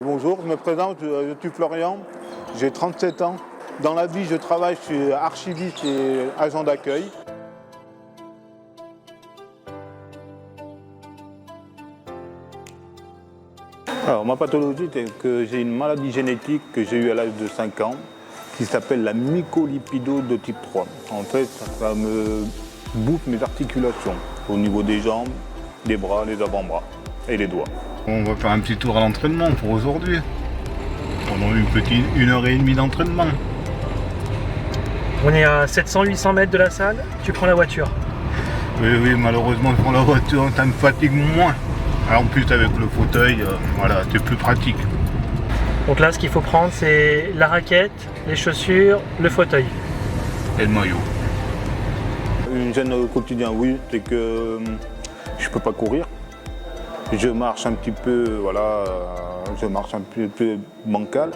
Bonjour, je me présente, je suis Florian, j'ai 37 ans. Dans la vie, je travaille, je suis archiviste et agent d'accueil. Alors, ma pathologie, c'est que j'ai une maladie génétique que j'ai eue à l'âge de 5 ans qui s'appelle la mycolipidose de type 3. En fait, ça me bouffe mes articulations au niveau des jambes, des bras, les avant-bras et les doigts. On va faire un petit tour à l'entraînement pour aujourd'hui. Pendant une heure et demie d'entraînement. On est à 700-800 mètres de la salle, tu prends la voiture. Oui, malheureusement, je prends la voiture, ça me fatigue moins. Alors, en plus, avec le fauteuil, voilà, c'est plus pratique. Donc là, ce qu'il faut prendre, c'est la raquette, les chaussures, le fauteuil. Et le maillot. Une gêne au quotidien, oui, c'est que je ne peux pas courir. Je marche un petit peu, voilà, je marche un peu bancal.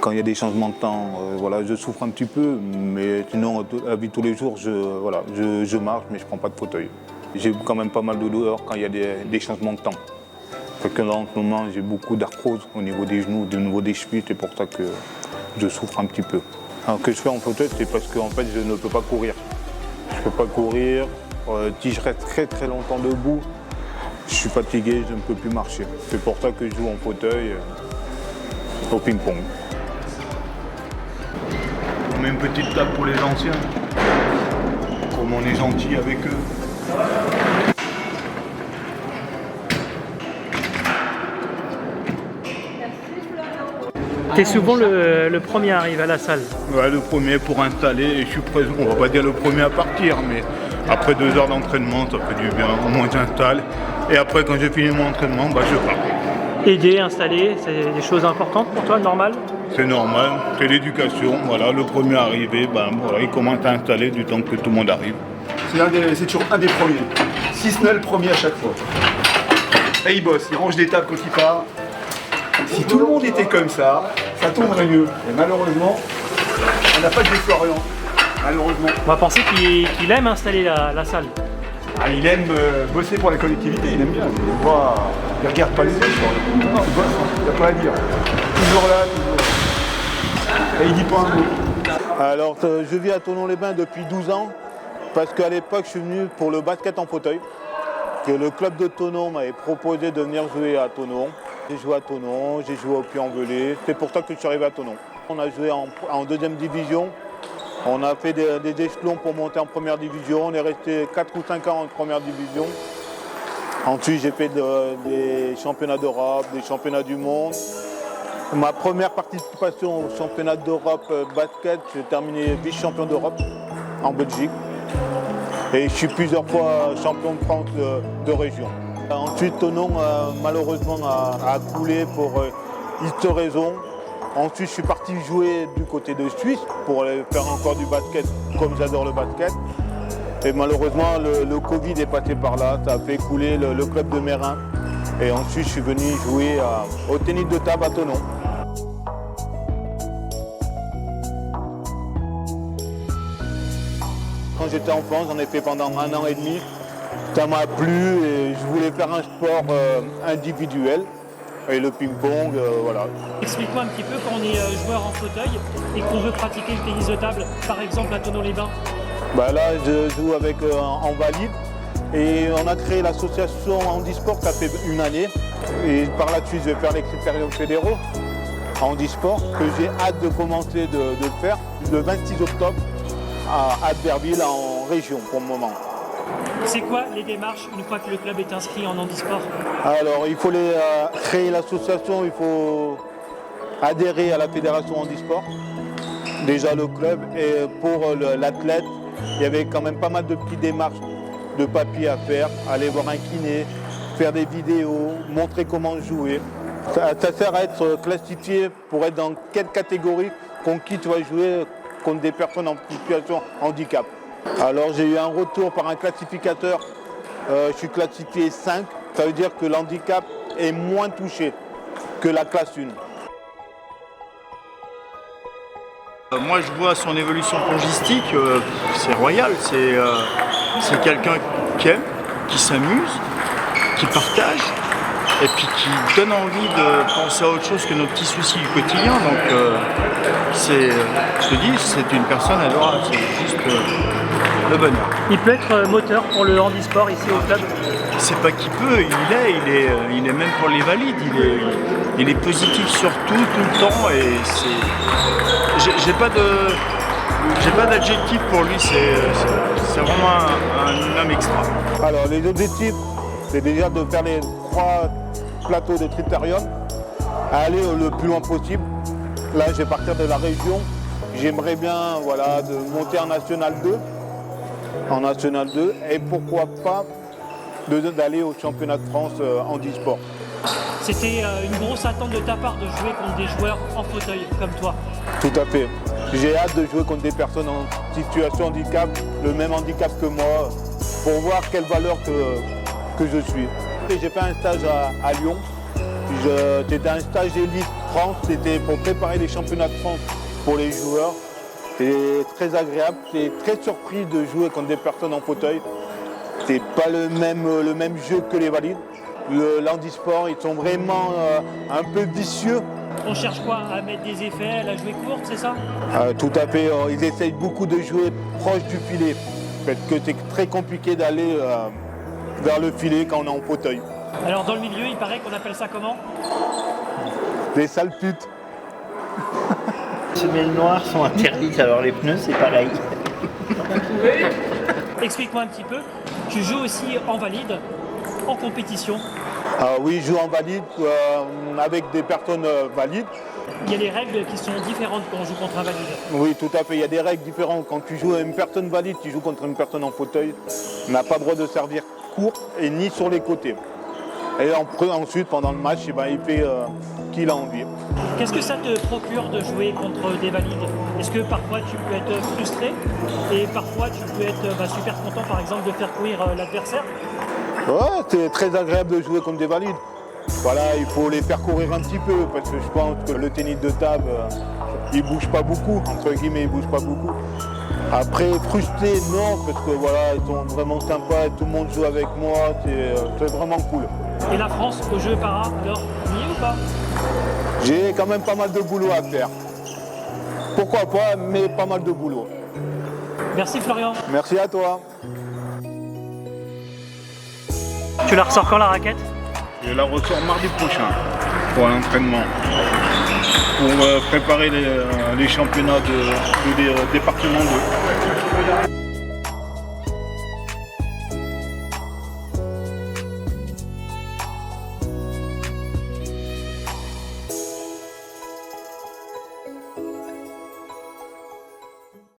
Quand il y a des changements de temps, voilà, je souffre un petit peu, mais sinon, la vie de tous les jours, je marche, mais je ne prends pas de fauteuil. J'ai quand même pas mal de douleurs quand il y a des changements de temps. Parce que là, en ce moment, j'ai beaucoup d'arthrose au niveau des genoux, au niveau des chevilles, c'est pour ça que je souffre un petit peu. Alors que je fais en fauteuil, c'est parce qu'en fait, je ne peux pas courir. Je ne peux pas courir, si je reste très longtemps debout, je suis fatigué, je ne peux plus marcher. C'est pour ça que je joue en fauteuil au ping-pong. On met une petite table pour les anciens. Comme on est gentil avec eux. T'es souvent le premier à arriver à la salle. Ouais, le premier pour installer, et je suis présent. On va pas dire le premier à partir, mais après 2 heures d'entraînement, ça fait du bien. Au moins j'installe. Et après, quand j'ai fini mon entraînement, je pars. Aider, installer, c'est des choses importantes pour toi, normal? C'est normal, c'est l'éducation. Voilà, le premier arrivé, voilà, il commence à installer du temps que tout le monde arrive. C'est toujours un des premiers. Si ce n'est le premier à chaque fois. Et il bosse, il range des tables quand il part. Si tout le monde était comme ça tournerait mieux. Et malheureusement, on n'a pas de Florian. Malheureusement. On va penser qu'il aime installer la salle. Ah, il aime bosser pour la collectivité, il aime bien. Il regarde pas les autres. Non, il bosse, il n'y a pas à dire. Toujours là, toujours. Et il dit pas un mot. Alors, je vis à Thonon-les-Bains depuis 12 ans, parce qu'à l'époque, je suis venu pour le basket en fauteuil, que le club de Thonon m'avait proposé de venir jouer à Thonon. J'ai joué à Thonon, j'ai joué au Puy-en-Velay, c'est pour ça que je suis arrivé à Thonon. On a joué en deuxième division, on a fait des échelons pour monter en première division, on est resté 4 ou 5 ans en première division. Ensuite, j'ai fait des championnats d'Europe, des championnats du monde. Ma première participation au championnat d'Europe basket, j'ai terminé vice-champion d'Europe en Belgique. Et je suis plusieurs fois champion de France de région. Ensuite, Thonon, malheureusement, a coulé pour X raisons. Ensuite, je suis parti jouer du côté de Suisse pour aller faire encore du basket, comme j'adore le basket. Et malheureusement, le Covid est passé par là, ça a fait couler le club de Mérin. Et ensuite, je suis venu jouer au tennis de table à Thonon. Quand j'étais enfant, j'en ai fait pendant 1 an et demi. Ça m'a plu et je voulais faire un sport individuel. Et le ping-pong, voilà. Explique-moi un petit peu quand on est joueur en fauteuil et qu'on veut pratiquer le tennis de table, par exemple à Thonon-les-Bains. Là, je joue avec en valide et on a créé l'association handisport, ça fait 1 année. Et par la suite, je vais faire les critériums fédéraux handisport que j'ai hâte de commencer de faire le 26 octobre à Albertville en région pour le moment. C'est quoi les démarches une fois que le club est inscrit en handisport? Alors, il faut créer l'association, il faut adhérer à la fédération handisport, déjà le club, et pour l'athlète, il y avait quand même pas mal de petites démarches de papier à faire, aller voir un kiné, faire des vidéos, montrer comment jouer. Ça sert à être classifié pour être dans quelle catégorie contre qui tu vas jouer contre des personnes en situation de handicap. Alors j'ai eu un retour par un classificateur, je suis classifié 5, ça veut dire que l'handicap est moins touché que la classe 1. Moi je vois son évolution pongistique, c'est royal, c'est quelqu'un qui aime, qui s'amuse, qui partage, et puis qui donne envie de penser à autre chose que nos petits soucis du quotidien. Donc je te dis, c'est une personne adorable, c'est juste le bonheur. Il peut être moteur pour le handisport ici au club. C'est pas qu'il peut, il est même pour les valides, il est positif sur tout le temps et j'ai pas d'adjectif pour lui, c'est vraiment un homme extra. Alors les objectifs, c'est déjà de faire les 3 plateaux de critérium, aller le plus loin possible. Là, je vais partir de la région. J'aimerais bien de monter en National 2. En National 2. Et pourquoi pas d'aller au championnat de France handisport. C'était une grosse attente de ta part de jouer contre des joueurs en fauteuil comme toi. Tout à fait. J'ai hâte de jouer contre des personnes en situation de handicap, le même handicap que moi, pour voir quelle valeur que je suis. J'ai fait un stage à Lyon. C'était un stage élite France, c'était pour préparer les championnats de France pour les joueurs. C'était très agréable, j'étais très surpris de jouer contre des personnes en fauteuil. C'est pas le même jeu que les valides. L'handisport, ils sont vraiment un peu vicieux. On cherche quoi? À mettre des effets, à la jouer courte, c'est ça? Tout à fait, ils essayent beaucoup de jouer proche du filet. Parce que c'est très compliqué d'aller vers le filet quand on est en fauteuil. Alors dans le milieu, il paraît qu'on appelle ça comment? Les sales putes. Les semelles noires sont interdites, alors les pneus c'est pareil. Explique-moi un petit peu. Tu joues aussi en valide, en compétition. Oui, je joue en valide avec des personnes valides. Il y a des règles qui sont différentes quand on joue contre un valide. Oui, tout à fait. Il y a des règles différentes. Quand tu joues à une personne valide qui joue contre une personne en fauteuil, on n'a pas le droit de servir court et ni sur les côtés. Et ensuite, pendant le match, il fait qu'il a envie. Qu'est-ce que ça te procure de jouer contre des valides? Est-ce que parfois tu peux être frustré et parfois tu peux être super content par exemple de faire courir l'adversaire? Ouais, c'est très agréable de jouer contre des valides. Voilà, il faut les faire courir un petit peu parce que je pense que le tennis de table, il bouge pas beaucoup, entre guillemets, il bouge pas beaucoup. Après, frustré, non, parce que ils sont vraiment sympas, tout le monde joue avec moi, c'est vraiment cool. Et la France au jeu para, alors, on y est ou pas? J'ai quand même pas mal de boulot à faire. Pourquoi pas, mais pas mal de boulot. Merci Florian. Merci à toi. Tu la ressors quand la raquette? Je la ressors mardi prochain pour l'entraînement. Pour préparer les championnats de département 2.